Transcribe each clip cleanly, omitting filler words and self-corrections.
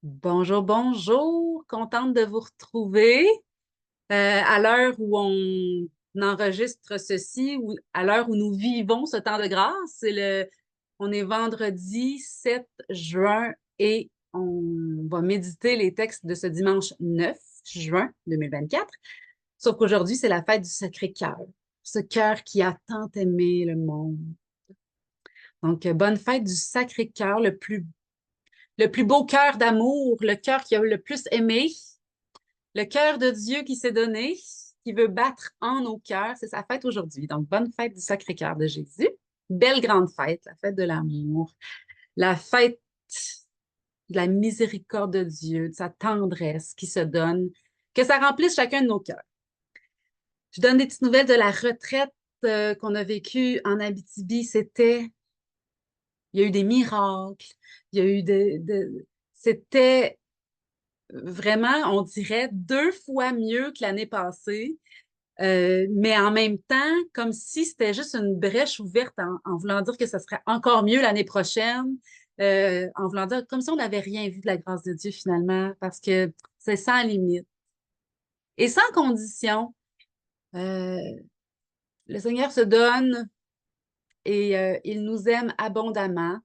Bonjour, bonjour, contente de vous retrouver à l'heure où on enregistre ceci, ou à l'heure où nous vivons ce temps de grâce. On est vendredi 7 juin et on va méditer les textes de ce dimanche 9 juin 2024. Sauf qu'aujourd'hui, c'est la fête du Sacré-Cœur, ce cœur qui a tant aimé le monde. Donc, bonne fête du Sacré-Cœur, le plus beau cœur d'amour, le cœur qui a le plus aimé, le cœur de Dieu qui s'est donné, qui veut battre en nos cœurs. C'est sa fête aujourd'hui. Donc, bonne fête du Sacré-Cœur de Jésus. Belle grande fête, la fête de l'amour, la fête de la miséricorde de Dieu, de sa tendresse qui se donne, que ça remplisse chacun de nos cœurs. Je donne des petites nouvelles de la retraite qu'on a vécue en Abitibi. Il y a eu des miracles, il y a eu c'était vraiment, on dirait, 2 fois mieux que l'année passée. Mais en même temps, comme si c'était juste une brèche ouverte en voulant dire que ça serait encore mieux l'année prochaine, en voulant dire comme si on n'avait rien vu de la grâce de Dieu finalement, parce que c'est sans limite et sans condition. Euh, le Seigneur se donne et il nous aime abondamment.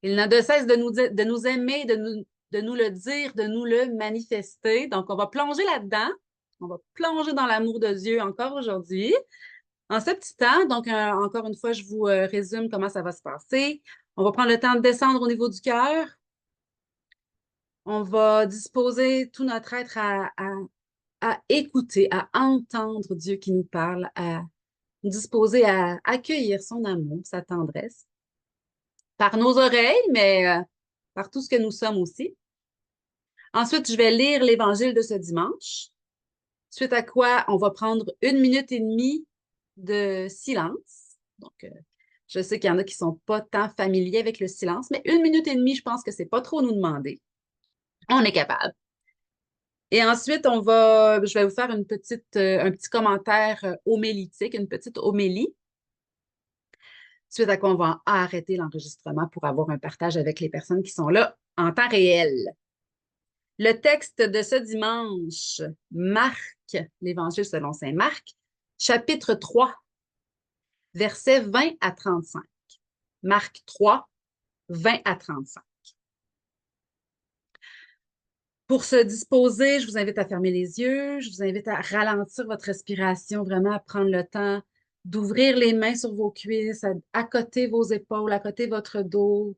Il n'a de cesse de nous aimer, de nous le dire, de nous le manifester. Donc, on va plonger là-dedans. On va plonger dans l'amour de Dieu encore aujourd'hui. En ce petit temps, donc encore une fois, je vous résume comment ça va se passer. On va prendre le temps de descendre au niveau du cœur. On va disposer tout notre être à écouter, à entendre Dieu qui nous parle, à nous disposer à accueillir son amour, sa tendresse, par nos oreilles, mais par tout ce que nous sommes aussi. Ensuite, je vais lire l'Évangile de ce dimanche, suite à quoi on va prendre 1 minute et demie de silence. Donc, je sais qu'il y en a qui ne sont pas tant familiers avec le silence, mais 1 minute et demie, je pense que c'est pas trop nous demander. On est capable. Et ensuite, je vais vous faire un petit commentaire homélitique, une petite homélie, suite à quoi on va arrêter l'enregistrement pour avoir un partage avec les personnes qui sont là en temps réel. Le texte de ce dimanche marque l'Évangile selon saint Marc, chapitre 3, versets 20 à 35. Marc 3, 20 à 35. Pour se disposer, je vous invite à fermer les yeux, je vous invite à ralentir votre respiration, vraiment à prendre le temps d'ouvrir les mains sur vos cuisses, à accoter vos épaules, à accoter votre dos,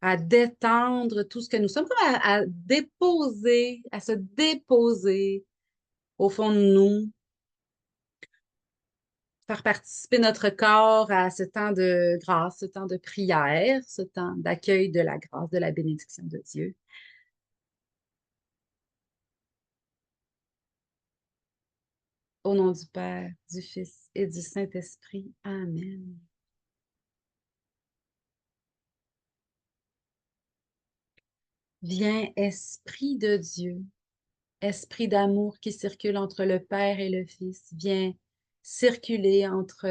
à détendre tout ce que nous sommes, comme à déposer, à se déposer au fond de nous, faire participer notre corps à ce temps de grâce, ce temps de prière, ce temps d'accueil de la grâce, de la bénédiction de Dieu. Au nom du Père, du Fils et du Saint-Esprit. Amen. Viens, Esprit de Dieu, Esprit d'amour qui circule entre le Père et le Fils, viens circuler entre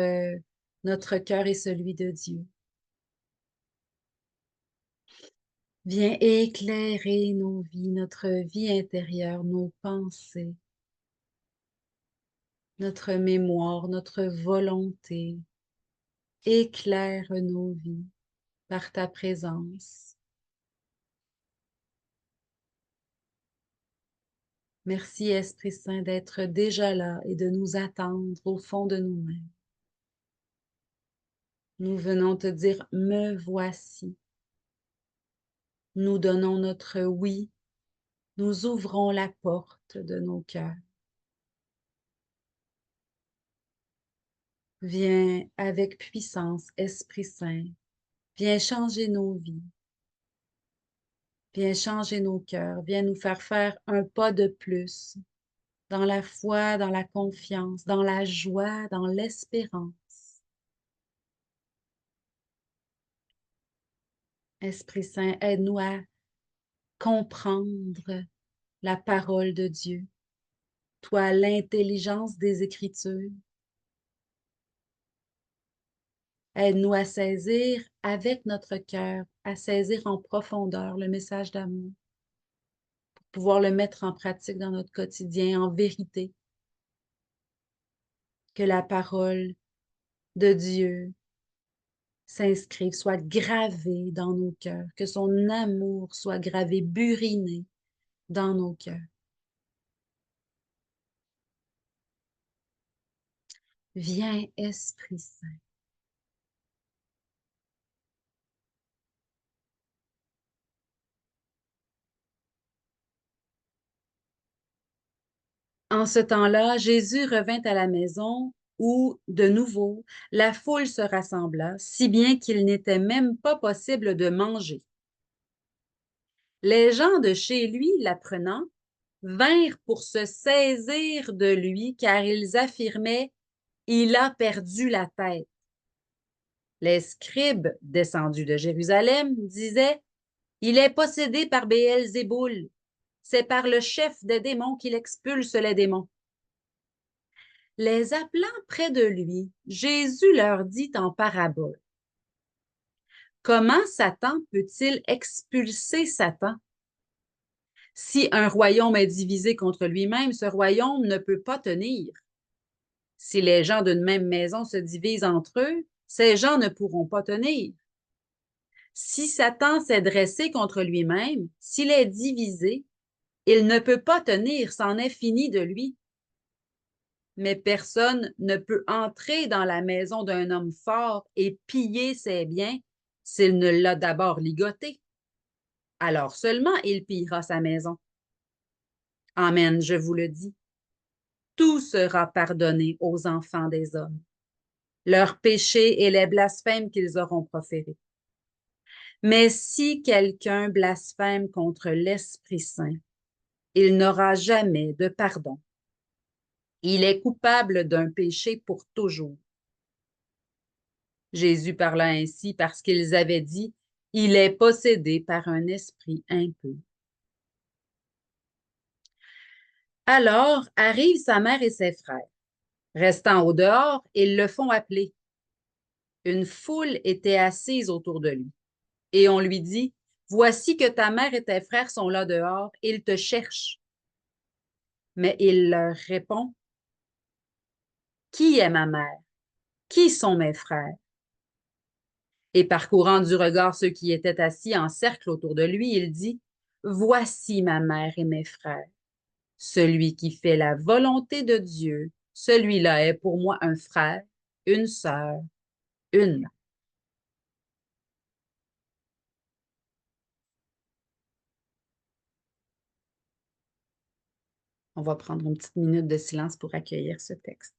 notre cœur et celui de Dieu. Viens éclairer nos vies, notre vie intérieure, nos pensées, notre mémoire, notre volonté. Éclaire nos vies par ta présence. Merci, Esprit Saint, d'être déjà là et de nous attendre au fond de nous-mêmes. Nous venons te dire, me voici. Nous donnons notre oui. Nous ouvrons la porte de nos cœurs. Viens avec puissance, Esprit Saint. Viens changer nos vies. Viens changer nos cœurs. Viens nous faire un pas de plus dans la foi, dans la confiance, dans la joie, dans l'espérance. Esprit Saint, aide-nous à comprendre la parole de Dieu. Toi, l'intelligence des Écritures. Aide-nous à saisir avec notre cœur à saisir en profondeur le message d'amour, pour pouvoir le mettre en pratique dans notre quotidien, en vérité, que la parole de Dieu s'inscrive, soit gravée dans nos cœurs, que son amour soit gravé, buriné dans nos cœurs. Viens, Esprit Saint. En ce temps-là, Jésus revint à la maison où, de nouveau, la foule se rassembla, si bien qu'il n'était même pas possible de manger. Les gens de chez lui, l'apprenant, vinrent pour se saisir de lui, car ils affirmaient: il a perdu la tête. Les scribes, descendus de Jérusalem, disaient: il est possédé par Béelzéboul. C'est par le chef des démons qu'il expulse les démons. Les appelant près de lui, Jésus leur dit en parabole: comment Satan peut-il expulser Satan? Si un royaume est divisé contre lui-même, ce royaume ne peut pas tenir. Si les gens d'une même maison se divisent entre eux, ces gens ne pourront pas tenir. Si Satan s'est dressé contre lui-même, s'il est divisé, il ne peut pas tenir, c'en est fini de lui. Mais personne ne peut entrer dans la maison d'un homme fort et piller ses biens s'il ne l'a d'abord ligoté. Alors seulement il pillera sa maison. Amen, je vous le dis. Tout sera pardonné aux enfants des hommes, leurs péchés et les blasphèmes qu'ils auront proférés. Mais si quelqu'un blasphème contre l'Esprit Saint, il n'aura jamais de pardon. Il est coupable d'un péché pour toujours. Jésus parla ainsi parce qu'ils avaient dit: il est possédé par un esprit impur. Alors arrivent sa mère et ses frères. Restant au dehors, ils le font appeler. Une foule était assise autour de lui. Et on lui dit: voici que ta mère et tes frères sont là dehors, ils te cherchent. Mais il leur répond: qui est ma mère? Qui sont mes frères? Et parcourant du regard ceux qui étaient assis en cercle autour de lui, il dit: voici ma mère et mes frères. Celui qui fait la volonté de Dieu, celui-là est pour moi un frère, une sœur, une mère. On va prendre une petite minute de silence pour accueillir ce texte.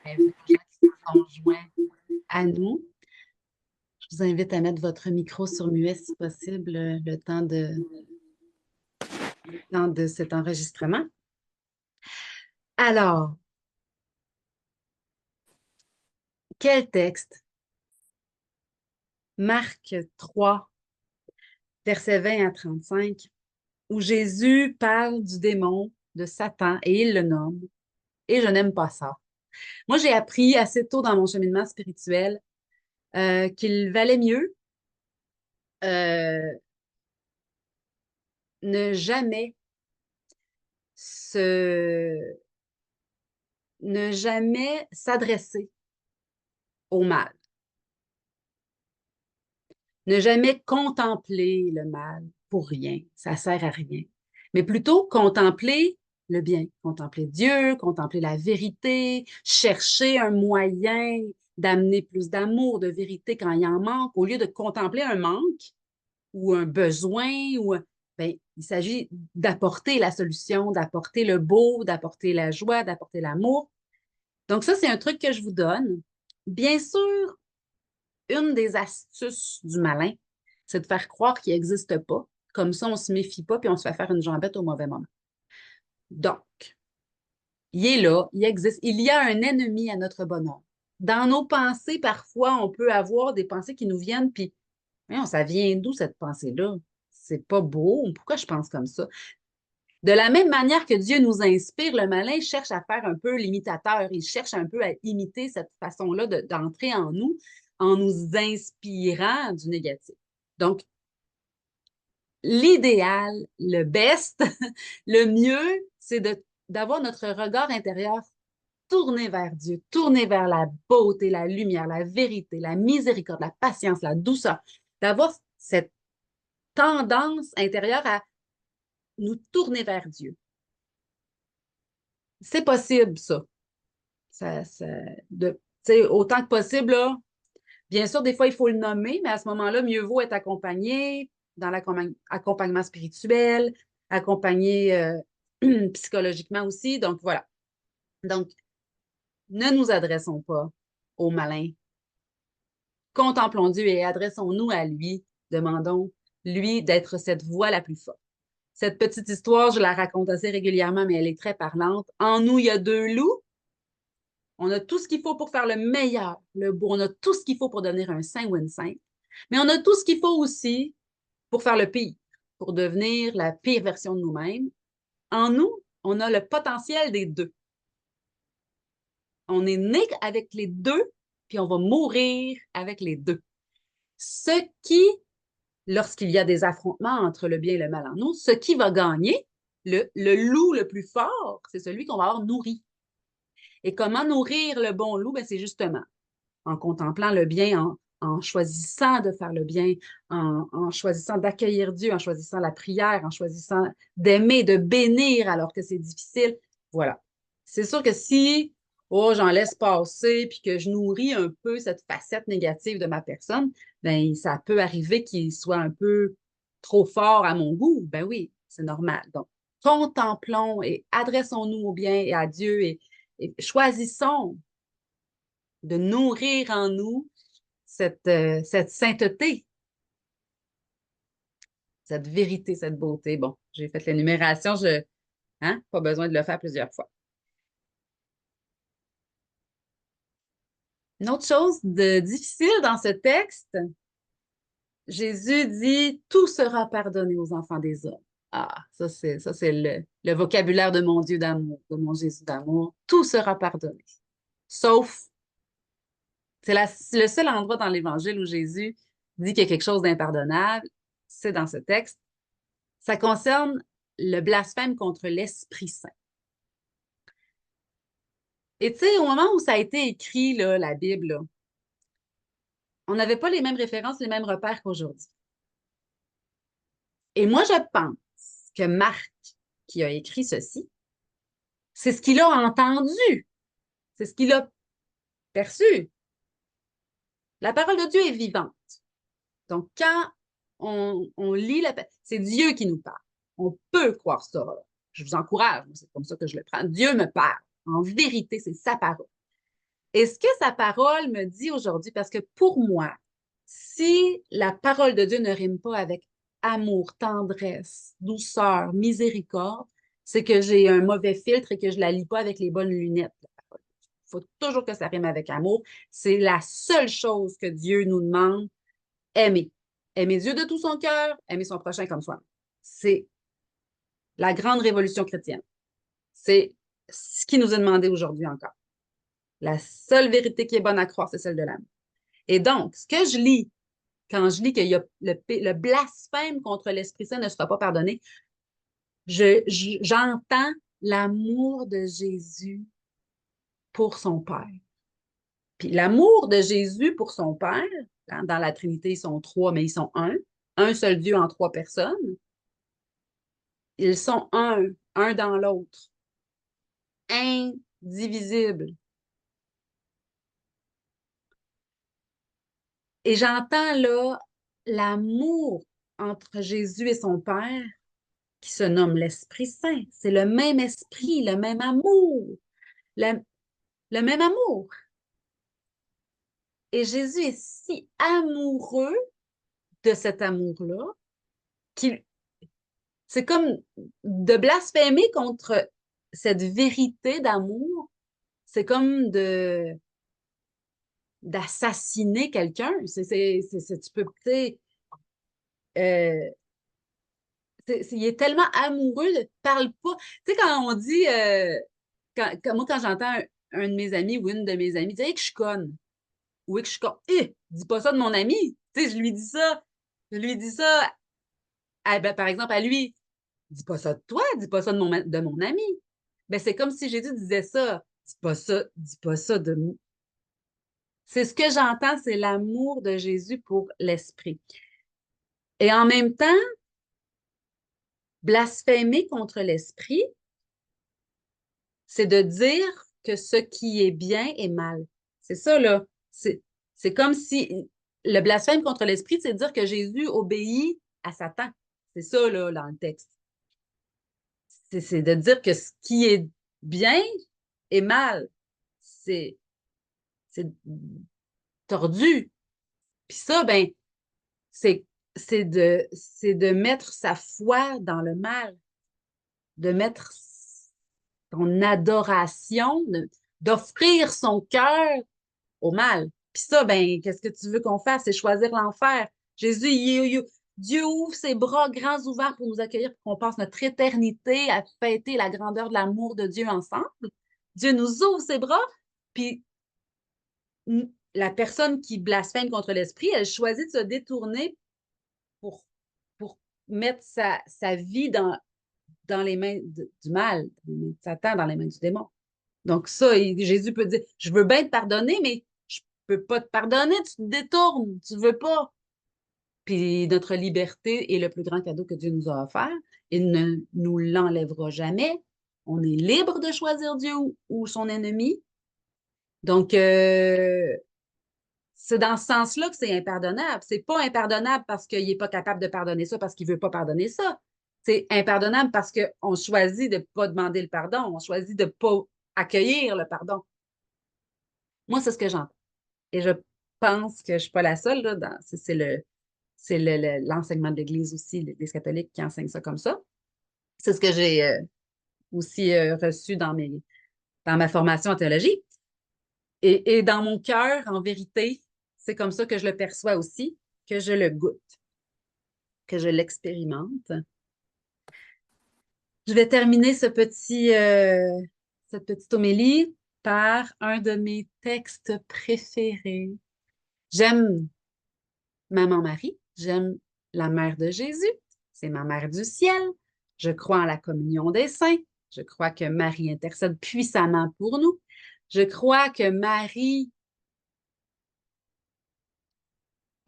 Les gens qui se sont joints à nous, je vous invite à mettre votre micro sur muet si possible le temps de cet enregistrement. Alors, quel texte? Marc 3, versets 20 à 35, où Jésus parle du démon, de Satan, et il le nomme. Et je n'aime pas ça. Moi, j'ai appris assez tôt dans mon cheminement spirituel qu'il valait mieux euh, ne jamais se, ne jamais s'adresser au mal, ne jamais contempler le mal pour rien, ça sert à rien, mais plutôt contempler le bien, contempler Dieu, contempler la vérité, chercher un moyen d'amener plus d'amour, de vérité quand il en manque, au lieu de contempler un manque ou un besoin, ben, il s'agit d'apporter la solution, d'apporter le beau, d'apporter la joie, d'apporter l'amour. Donc ça, c'est un truc que je vous donne. Bien sûr, une des astuces du malin, c'est de faire croire qu'il n'existe pas. Comme ça, on ne se méfie pas puis on se fait faire une jambette au mauvais moment. Donc, il est là, il existe. Il y a un ennemi à notre bonheur. Dans nos pensées, parfois, on peut avoir des pensées qui nous viennent, puis voyons, ça vient d'où cette pensée-là? C'est pas beau. Pourquoi je pense comme ça? De la même manière que Dieu nous inspire, le malin cherche à faire un peu l'imitateur. Il cherche un peu à imiter cette façon-là d'entrer en nous en nous inspirant du négatif. Donc, l'idéal, le best, le mieux, c'est d'avoir notre regard intérieur tourné vers Dieu, tourné vers la beauté, la lumière, la vérité, la miséricorde, la patience, la douceur, d'avoir cette tendance intérieure à nous tourner vers Dieu. C'est possible, ça. Autant que possible, là, bien sûr, des fois, il faut le nommer, mais à ce moment-là, mieux vaut être accompagné dans l'accompagnement spirituel, accompagné psychologiquement aussi. Donc, voilà. Donc, ne nous adressons pas au malin. Contemplons Dieu et adressons-nous à lui. Demandons, lui, d'être cette voix la plus forte. Cette petite histoire, je la raconte assez régulièrement, mais elle est très parlante. En nous, il y a deux loups. On a tout ce qu'il faut pour faire le meilleur, le beau. On a tout ce qu'il faut pour devenir un saint ou une sainte. Mais on a tout ce qu'il faut aussi pour faire le pire, pour devenir la pire version de nous-mêmes. En nous, on a le potentiel des deux. On est né avec les deux, puis on va mourir avec les deux. Ce qui, lorsqu'il y a des affrontements entre le bien et le mal en nous, ce qui va gagner, le loup le plus fort, c'est celui qu'on va avoir nourri. Et comment nourrir le bon loup? Ben, c'est justement en contemplant le bien, en choisissant de faire le bien, en choisissant d'accueillir Dieu, en choisissant la prière, en choisissant d'aimer, de bénir alors que c'est difficile. Voilà. C'est sûr que si, oh, j'en laisse passer, puis que je nourris un peu cette facette négative de ma personne, ben ça peut arriver qu'il soit un peu trop fort à mon goût. Ben oui, c'est normal. Donc, contemplons et adressons-nous au bien et à Dieu et choisissons de nourrir en nous cette sainteté, cette vérité, cette beauté. Bon, j'ai fait l'énumération, pas besoin de le faire plusieurs fois. Une autre chose de difficile dans ce texte, Jésus dit, tout sera pardonné aux enfants des hommes. Ah, ça c'est le vocabulaire de mon Dieu d'amour, de mon Jésus d'amour. Tout sera pardonné. Sauf, le seul endroit dans l'Évangile où Jésus dit qu'il y a quelque chose d'impardonnable, c'est dans ce texte. Ça concerne le blasphème contre l'Esprit Saint. Et tu sais, au moment où ça a été écrit, là, la Bible, là, on n'avait pas les mêmes références, les mêmes repères qu'aujourd'hui. Et moi, je pense que Marc, qui a écrit ceci, c'est ce qu'il a entendu, c'est ce qu'il a perçu. La parole de Dieu est vivante. Donc, quand on lit c'est Dieu qui nous parle. On peut croire ça. Je vous encourage, c'est comme ça que je le prends. Dieu me parle. En vérité, c'est sa parole. Et ce que sa parole me dit aujourd'hui, parce que pour moi, si la parole de Dieu ne rime pas avec amour, tendresse, douceur, miséricorde, c'est que j'ai un mauvais filtre et que je ne la lis pas avec les bonnes lunettes. Il faut toujours que ça rime avec amour. C'est la seule chose que Dieu nous demande, aimer. Aimer Dieu de tout son cœur, aimer son prochain comme soi. C'est la grande révolution chrétienne. C'est ce qui nous est demandé aujourd'hui encore. La seule vérité qui est bonne à croire, c'est celle de l'amour. Et donc, ce que je lis, quand je lis qu'il y a le blasphème contre l'Esprit Saint ne sera pas pardonné, j'entends l'amour de Jésus pour son Père. Puis l'amour de Jésus pour son Père, hein, dans la Trinité, ils sont trois, mais ils sont un seul Dieu en trois personnes. Ils sont un dans l'autre, indivisibles. Et j'entends là l'amour entre Jésus et son Père qui se nomme l'Esprit Saint. C'est le même esprit, le même amour, le, le même amour. Et Jésus est si amoureux de cet amour-là qu'il c'est comme de blasphémer contre cette vérité d'amour, c'est comme d'assassiner quelqu'un. Tu peux, tu sais, euh, il est tellement amoureux, ne parle pas. Tu sais, quand on dit, moi, quand j'entends un de mes amis ou une de mes amies dire que je suis conne, ou que je suis conne, dis pas ça de mon ami. Tu sais, je lui dis ça, ben, par exemple, à lui, dis pas ça de toi, dis pas ça de mon ami. Ben, c'est comme si Jésus disait ça. Dis pas ça de nous. C'est ce que j'entends, c'est l'amour de Jésus pour l'esprit. Et en même temps, blasphémer contre l'esprit, c'est de dire que ce qui est bien est mal. C'est ça, là. C'est comme si le blasphème contre l'esprit, c'est de dire que Jésus obéit à Satan. C'est ça, là, dans le texte. C'est de dire que ce qui est bien est mal. C'est tordu. Puis ça, ben, c'est c'est de mettre sa foi dans le mal, de mettre son adoration, d'offrir son cœur au mal. Puis ça, ben, qu'est-ce que tu veux qu'on fasse? C'est choisir l'enfer. Jésus, Dieu ouvre ses bras grands ouverts pour nous accueillir, pour qu'on passe notre éternité à fêter la grandeur de l'amour de Dieu ensemble. Dieu nous ouvre ses bras, puis la personne qui blasphème contre l'esprit, elle choisit de se détourner pour, pour mettre sa vie dans les mains du mal, dans les mains de Satan, dans les mains du démon. Donc ça, Jésus peut dire, je veux bien te pardonner, mais je peux pas te pardonner, tu te détournes, tu veux pas. Puis notre liberté est le plus grand cadeau que Dieu nous a offert. Il ne nous l'enlèvera jamais. On est libre de choisir Dieu ou son ennemi. Donc, c'est dans ce sens-là que c'est impardonnable. C'est pas impardonnable parce qu'il n'est pas capable de pardonner ça, parce qu'il veut pas pardonner ça. C'est impardonnable parce qu'on choisit de ne pas demander le pardon, on choisit de ne pas accueillir le pardon. Moi, c'est ce que j'entends. Et je pense que je ne suis pas la seule. Là, c'est l'enseignement de l'Église aussi, l'Église catholique qui enseigne ça comme ça. C'est ce que j'ai aussi reçu dans ma formation en théologie. Et dans mon cœur, en vérité, c'est comme ça que je le perçois aussi, que je le goûte, que je l'expérimente. Je vais terminer cette petite homélie par un de mes textes préférés. J'aime Maman Marie, j'aime la Mère de Jésus, c'est ma Mère du ciel. Je crois en la communion des saints. Je crois que Marie intercède puissamment pour nous. Je crois que Marie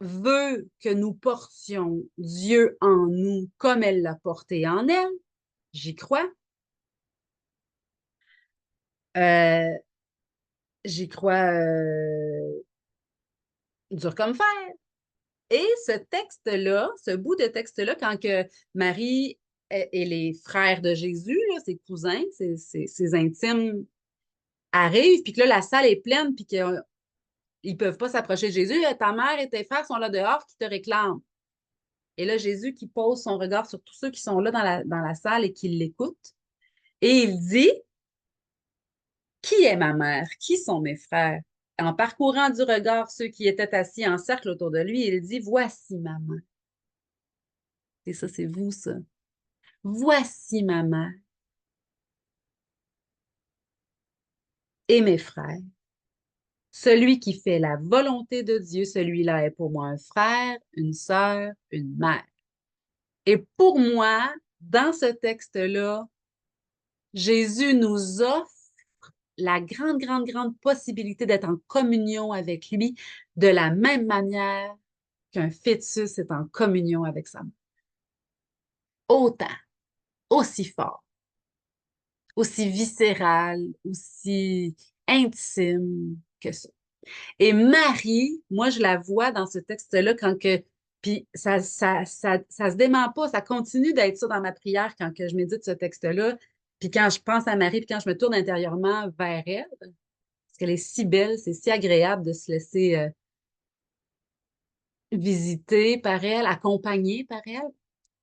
veut que nous portions Dieu en nous comme elle l'a porté en elle. J'y crois. Euh, J'y crois dur comme fer. Et ce texte-là, ce bout de texte-là, quand que Marie et les frères de Jésus, là, ses cousins, ses intimes, arrivent, puis que là, la salle est pleine, puis qu'ils ne peuvent pas s'approcher de Jésus, ta mère et tes frères sont là dehors qui te réclament. Et là, Jésus qui pose son regard sur tous ceux qui sont là dans la salle et qui l'écoutent. Et il dit, qui est ma mère? Qui sont mes frères? En parcourant du regard ceux qui étaient assis en cercle autour de lui, il dit, voici ma mère. Et ça, c'est vous, ça. Voici ma mère et mes frères. Celui qui fait la volonté de Dieu, celui-là est pour moi un frère, une sœur, une mère. Et pour moi, dans ce texte-là, Jésus nous offre la grande, grande, grande possibilité d'être en communion avec lui de la même manière qu'un fœtus est en communion avec sa mère. Autant, aussi fort, aussi viscéral, aussi intime que ça. Et Marie, moi, je la vois dans ce texte-là quand que. Puis ça se dément pas, ça continue d'être ça dans ma prière quand que je médite ce texte-là. Puis quand je pense à Marie, puis quand je me tourne intérieurement vers elle, parce qu'elle est si belle, c'est si agréable de se laisser visiter par elle, accompagner par elle.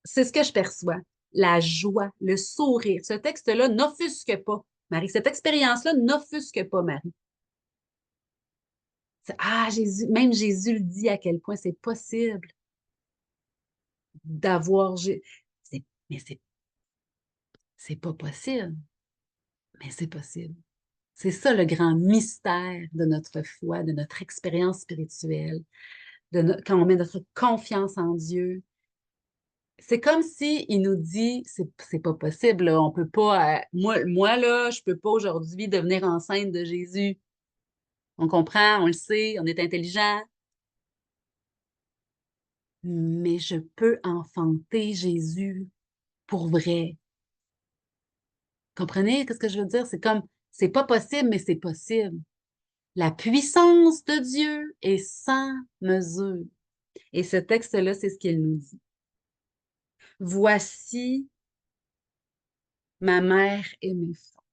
C'est ce que je perçois. La joie, le sourire. Ce texte-là n'offusque pas Marie. Cette expérience-là n'offusque pas Marie. Ah, Jésus, même Jésus le dit à quel point c'est possible d'avoir. Mais c'est pas possible. Mais c'est possible. C'est ça le grand mystère de notre foi, de notre expérience spirituelle, quand on met notre confiance en Dieu. C'est comme si il nous dit, c'est pas possible, là, on peut pas, moi là, je peux pas aujourd'hui devenir enceinte de Jésus. On comprend, on le sait, on est intelligent, mais je peux enfanter Jésus pour vrai. Comprenez ce que je veux dire? C'est comme, c'est pas possible, mais c'est possible. La puissance de Dieu est sans mesure. Et ce texte-là, c'est ce qu'il nous dit. Voici ma mère et mes frères.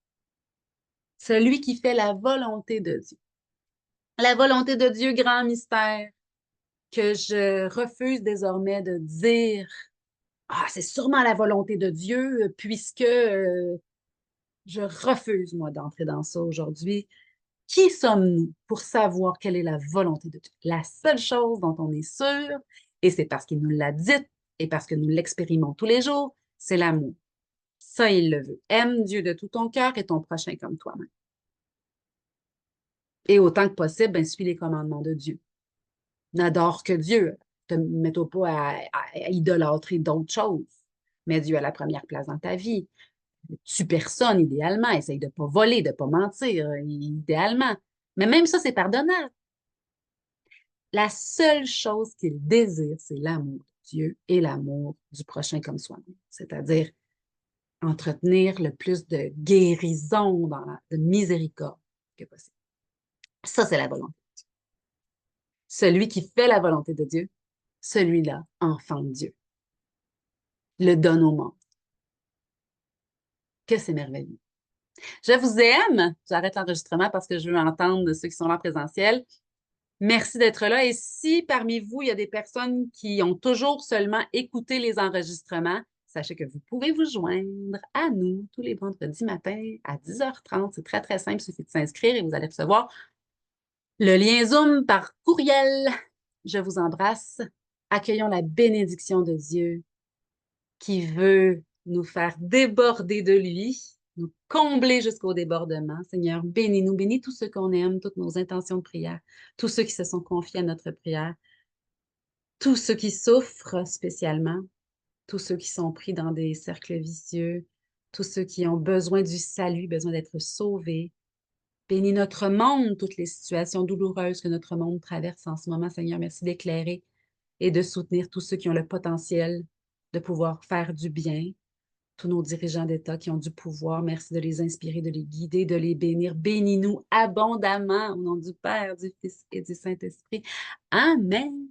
Celui qui fait la volonté de Dieu. La volonté de Dieu, grand mystère, que je refuse désormais de dire, ah, c'est sûrement la volonté de Dieu, puisque je refuse, moi, d'entrer dans ça aujourd'hui. Qui sommes-nous pour savoir quelle est la volonté de Dieu? La seule chose dont on est sûr, et c'est parce qu'il nous l'a dit et parce que nous l'expérimentons tous les jours, c'est l'amour. Ça, il le veut. Aime Dieu de tout ton cœur et ton prochain comme toi-même. Et autant que possible, ben, suis les commandements de Dieu. N'adore que Dieu. Ne te mets-toi pas à idolâtrer d'autres choses. Mets Dieu à la première place dans ta vie. Tue personne, idéalement. Essaye de ne pas voler, de ne pas mentir, idéalement. Mais même ça, c'est pardonnable. La seule chose qu'il désire, c'est l'amour de Dieu et l'amour du prochain comme soi-même. C'est-à-dire entretenir le plus de guérison, de miséricorde que possible. Ça, c'est la volonté. Celui qui fait la volonté de Dieu, celui-là enfante Dieu, le donne au monde. Que c'est merveilleux. Je vous aime. J'arrête l'enregistrement parce que je veux entendre ceux qui sont là en présentiel. Merci d'être là. Et si parmi vous, il y a des personnes qui ont toujours seulement écouté les enregistrements, sachez que vous pouvez vous joindre à nous tous les vendredis matins à 10h30. C'est très, très simple. Il suffit de s'inscrire et vous allez recevoir le lien Zoom par courriel. Je vous embrasse. Accueillons la bénédiction de Dieu qui veut nous faire déborder de lui, nous combler jusqu'au débordement. Seigneur, bénis-nous, bénis tous ceux qu'on aime, toutes nos intentions de prière, tous ceux qui se sont confiés à notre prière, tous ceux qui souffrent spécialement, tous ceux qui sont pris dans des cercles vicieux, tous ceux qui ont besoin du salut, besoin d'être sauvés. Bénis notre monde, toutes les situations douloureuses que notre monde traverse en ce moment. Seigneur, merci d'éclairer et de soutenir tous ceux qui ont le potentiel de pouvoir faire du bien, tous nos dirigeants d'État qui ont du pouvoir. Merci de les inspirer, de les guider, de les bénir. Bénis-nous abondamment au nom du Père, du Fils et du Saint-Esprit. Amen.